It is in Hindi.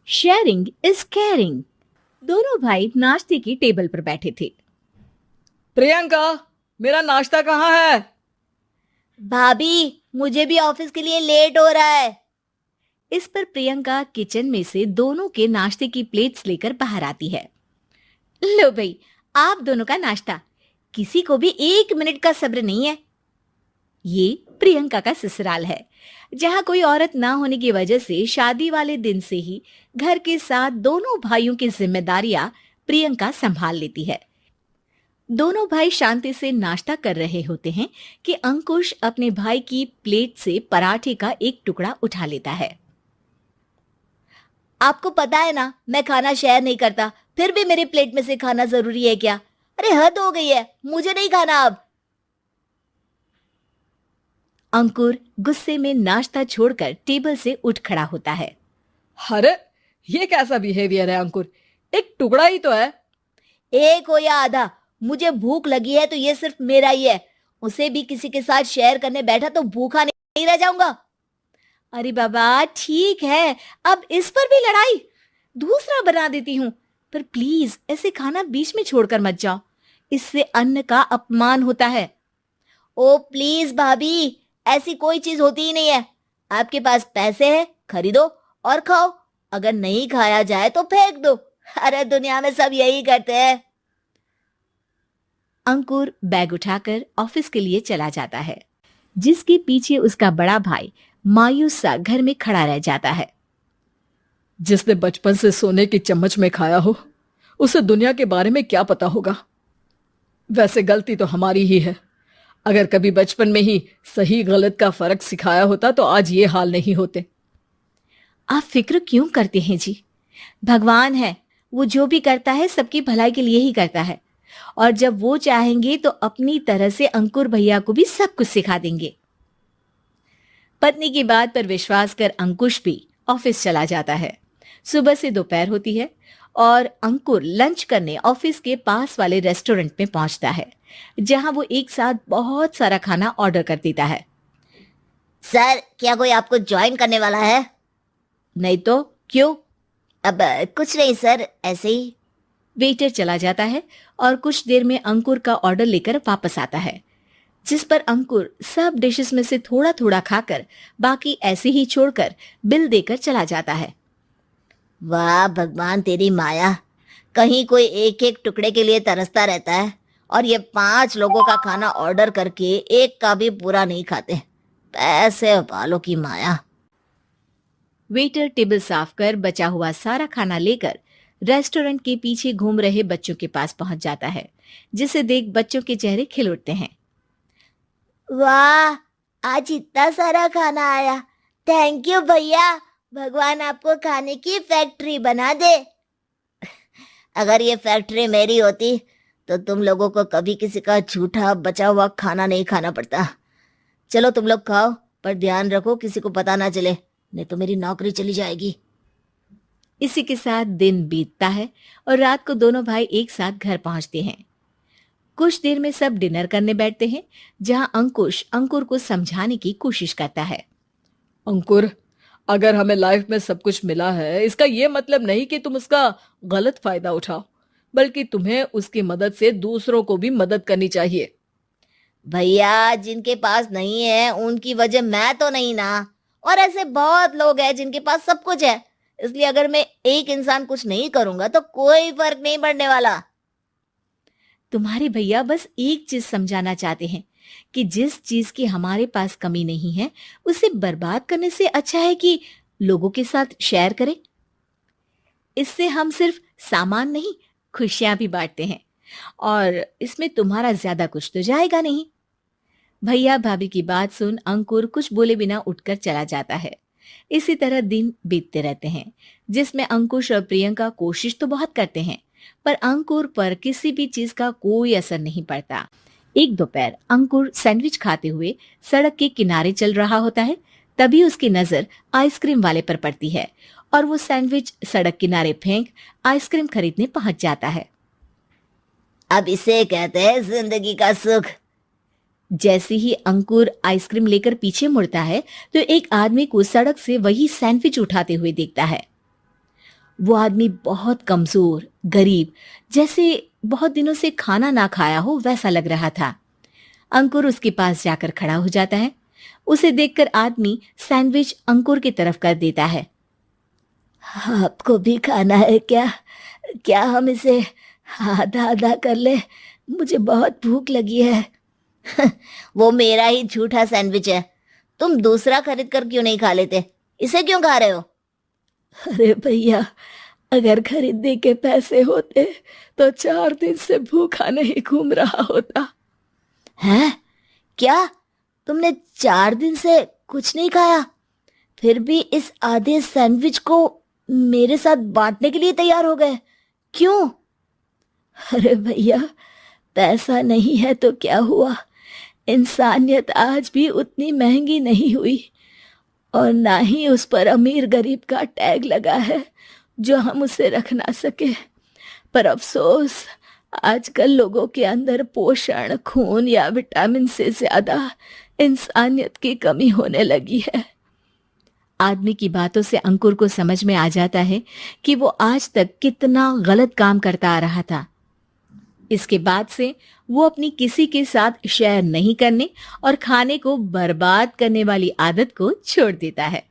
Sharing is caring. दोनों भाई नाश्ते की टेबल पर बैठे थे। प्रियंका, मेरा नाश्ता कहाँ है? भाभी, मुझे भी ऑफिस के लिए लेट हो रहा है। इस पर प्रियंका किचन में से दोनों के नाश्ते की प्लेट्स लेकर बाहर आती है। लो भाई, आप दोनों का नाश्ता। किसी को भी 1 मिनट का सब्र नहीं है। ये प्रियंका का ससुराल है, जहां कोई औरत ना होने की वजह से शादी वाले दिन से ही घर के साथ दोनों भाइयों की जिम्मेदारियां प्रियंका संभाल लेती है। दोनों भाई शांति से नाश्ता कर रहे होते हैं कि अंकुश अपने भाई की प्लेट से पराठे का एक टुकड़ा उठा लेता है। आपको पता है ना, मैं खाना शेयर नहीं करता, फिर भी मेरी प्लेट में से खाना जरूरी है क्या? अरे हद हो गई है, मुझे नहीं खाना अब। अंकुर गुस्से में नाश्ता छोड़कर टेबल से उठ खड़ा होता है। अरे ये कैसा बिहेवियर है अंकुर? एक टुकड़ा ही तो है। एक हो या आधा, मुझे भूख लगी है तो ये सिर्फ मेरा ही है। उसे भी किसी के साथ शेयर करने बैठा तो भूखा नहीं रह जाऊंगा। अरे बाबा ठीक है, अब इस पर भी लड़ाई। दूसरा बना देती हूँ, पर प्लीज ऐसे खाना बीच में छोड़कर मत जाओ। इससे अन्न का अपमान होता है। ओ प्लीज भाभी, ऐसी कोई चीज होती ही नहीं है। आपके पास पैसे हैं, खरीदो और खाओ। अगर नहीं खाया जाए तो फेंक दो। अरे दुनिया में सब यही करते हैं। अंकुर बैग उठाकर ऑफिस के लिए चला जाता है, जिसके पीछे उसका बड़ा भाई मायूस सा घर में खड़ा रह जाता है। जिसने बचपन से सोने की चम्मच में खाया हो, उसे दुनिया के बारे में क्या पता होगा। वैसे गलती तो हमारी ही है। अगर कभी बचपन में ही सही गलत का फर्क सिखाया होता तो आज ये हाल नहीं होते। आप फिक्र क्यों करते हैं जी? भगवान है, वो जो भी करता है सबकी भलाई के लिए ही करता है। और जब वो चाहेंगे तो अपनी तरह से अंकुर भैया को भी सब कुछ सिखा देंगे। पत्नी की बात पर विश्वास कर अंकुश भी ऑफिस चला जाता है। सुबह से दोपहर होती है और अंकुर लंच करने ऑफिस के पास वाले रेस्टोरेंट में पहुंचता है, जहां वो एक साथ बहुत सारा खाना ऑर्डर कर देता है। सर, क्या कोई आपको ज्वाइन करने वाला है? नहीं तो क्यों? अब कुछ नहीं सर, ऐसे ही। वेटर चला जाता है और कुछ देर में अंकुर का ऑर्डर लेकर वापस आता है, जिस पर अंकुर सब डिशेस में से थोड़ा थोड़ा खाकर बाकी ऐसे ही छोड़कर बिल देकर चला जाता है। वाह भगवान, तेरी माया। कहीं कोई एक एक टुकड़े के लिए तरसता रहता है और ये 5 लोगों का खाना ऑर्डर करके एक का भी पूरा नहीं खाते। पैसे वालों की माया। वेटर टेबल साफ कर बचा हुआ सारा खाना लेकर रेस्टोरेंट के पीछे घूम रहे बच्चों के पास पहुंच जाता है, जिसे देख बच्चों के चेहरे खिल उठते हैं। वाह, आज इतना सारा खाना आया। थैंक यू भैया, भगवान आपको खाने की फैक्ट्री बना दे। अगर ये फैक्ट्री मेरी होती तो तुम लोगों को कभी किसी का झूठा बचा हुआ खाना नहीं खाना पड़ता। चलो तुम लोग खाओ, पर ध्यान रखो किसी को पता ना चले, नहीं तो मेरी नौकरी चली जाएगी। इसी के साथ दिन बीतता है और रात को दोनों भाई एक साथ घर पहुंचते हैं। कुछ देर में सब डिनर करने बैठते हैं, जहां अंकुश अंकुर को समझाने की कोशिश करता है। अंकुर, अगर हमें लाइफ में सब कुछ मिला है, इसका ये मतलब नहीं कि तुम उसका गलत फायदा उठाओ, बल्कि तुम्हें उसकी मदद से दूसरों को भी मदद करनी चाहिए। भैया, जिनके पास नहीं है उनकी वजह मैं तो नहीं ना। और ऐसे बहुत लोग हैं जिनके पास सब कुछ है। इसलिए अगर मैं एक इंसान कुछ नहीं करूंगा तो कोई फर्क नहीं पड़ने वाला। तुम्हारे भैया बस एक चीज समझाना चाहते हैं कि जिस चीज की हमारे पास कमी नहीं है, उसे बर्बाद करने से अच्छा है कि लोगों के साथ शेयर करें। इससे हम सिर्फ सामान नहीं, खुशियां भी बांटते हैं, और इसमें तुम्हारा ज्यादा कुछ तो जाएगा नहीं। भैया भाभी की बात सुन अंकुर कुछ बोले बिना उठकर चला जाता है। इसी तरह दिन बीतते रहते हैं, जिसमें अंकुश और प्रियंका कोशिश तो बहुत करते हैं, पर अंकुर पर किसी भी चीज का कोई असर नहीं पड़ता। एक दोपहर अंकुर सैंडविच खाते हुए सड़क के किनारे चल रहा होता है। तभी उसकी नजर आइसक्रीम वाले पर पड़ती है और वो सैंडविच सड़क किनारे फेंक आइसक्रीम खरीदने पहुंच जाता है। अब इसे कहते हैं जिंदगी का सुख। जैसे ही अंकुर आइसक्रीम लेकर पीछे मुड़ता है तो एक आदमी को सड़क से वही सैंडविच उठाते हुए देखता है। वो आदमी बहुत कमजोर, गरीब, जैसे बहुत दिनों से खाना ना खाया हो वैसा लग रहा था। अंकुर उसके पास जाकर खड़ा हो जाता है। उसे देखकर आदमी सैंडविच अंकुर की तरफ कर देता है। आपको भी खाना है क्या? क्या हम इसे आधा आधा कर ले? मुझे बहुत भूख लगी है। वो मेरा ही झूठा सैंडविच है, तुम दूसरा खरीद कर क्यों नहीं खा लेते? इसे क्यों खा रहे हो? अरे भैया, अगर खरीदने के पैसे होते तो 4 दिन से भूखा नहीं घूम रहा होता। हैं? क्या तुमने 4 दिन से कुछ नहीं खाया, फिर भी इस आधे सैंडविच को मेरे साथ बांटने के लिए तैयार हो गए? क्यों? अरे भैया, पैसा नहीं है तो क्या हुआ, इंसानियत आज भी उतनी महंगी नहीं हुई, और ना ही उस पर अमीर गरीब का टैग लगा है जो हम उसे रख ना सके। पर अफसोस, आजकल लोगों के अंदर पोषण, खून या विटामिन से ज्यादा इंसानियत की कमी होने लगी है। आदमी की बातों से अंकुर को समझ में आ जाता है कि वो आज तक कितना गलत काम करता आ रहा था। इसके बाद से वो अपनी किसी के साथ शेयर नहीं करने और खाने को बर्बाद करने वाली आदत को छोड़ देता है।